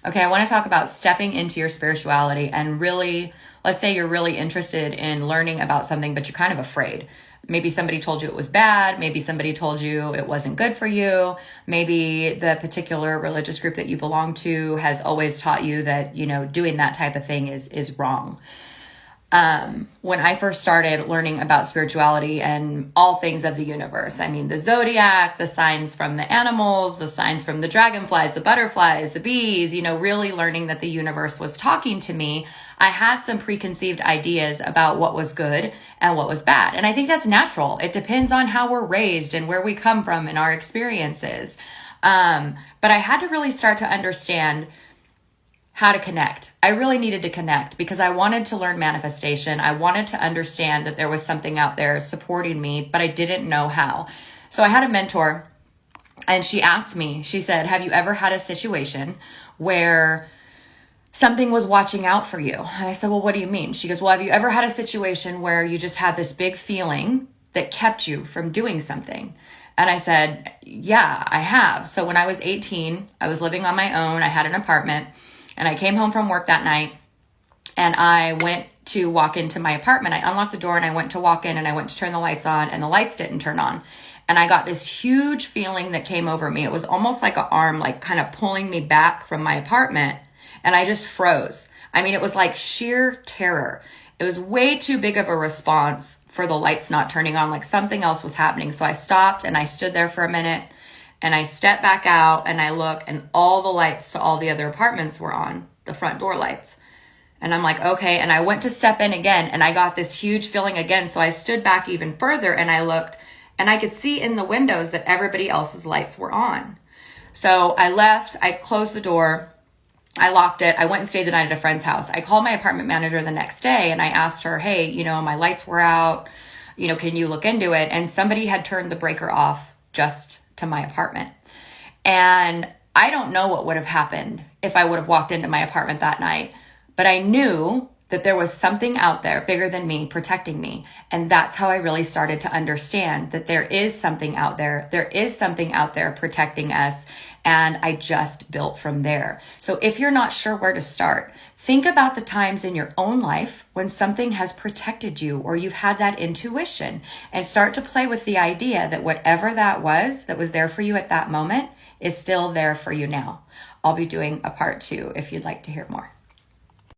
Okay, I want to talk about stepping into your spirituality and really, let's say you're really interested in learning about something, but you're kind of afraid. Maybe somebody told you it was bad. Maybe somebody told you it wasn't good for you. Maybe the particular religious group that you belong to has always taught you that, doing that type of thing is wrong. When I first started learning about spirituality and all things of the universe, I mean, the zodiac, the signs from the animals, the signs from the dragonflies, the butterflies, the bees, really learning that the universe was talking to me, I had some preconceived ideas about what was good and what was bad. And I think that's natural. It depends on how we're raised and where we come from and our experiences. But I had to really start to understand how to connect. I really needed to connect because I wanted to learn manifestation. I wanted to understand that there was something out there supporting me, but I didn't know how. So I had a mentor and she asked me, she said, have you ever had a situation where something was watching out for you? And I said, well, what do you mean? She goes, well, have you ever had a situation where you just had this big feeling that kept you from doing something? And I said, yeah, I have. So when I was 18, I was living on my own. I had an apartment. And I came home from work that night and I went to walk into my apartment. I unlocked the door and I went to walk in and I went to turn the lights on and the lights didn't turn on. And I got this huge feeling that came over me. It was almost like an arm, like kind of pulling me back from my apartment. And I just froze. I mean, it was like sheer terror. It was way too big of a response for the lights not turning on, like something else was happening. So I stopped and I stood there for a minute. And I stepped back out and I look and all the lights to all the other apartments were on, the front door lights. And I'm like, okay. And I went to step in again and I got this huge feeling again. So I stood back even further and I looked and I could see in the windows that everybody else's lights were on. So I left, I closed the door, I locked it. I went and stayed the night at a friend's house. I called my apartment manager the next day and I asked her, hey, my lights were out, can you look into it? And somebody had turned the breaker off just to my apartment. And I don't know what would have happened if I would have walked into my apartment that night, but I knew that there was something out there bigger than me protecting me. And that's how I really started to understand that there is something out there. There is something out there protecting us. And I just built from there. So if you're not sure where to start, think about the times in your own life when something has protected you or you've had that intuition and start to play with the idea that whatever that was there for you at that moment is still there for you now. I'll be doing a part 2 if you'd like to hear more.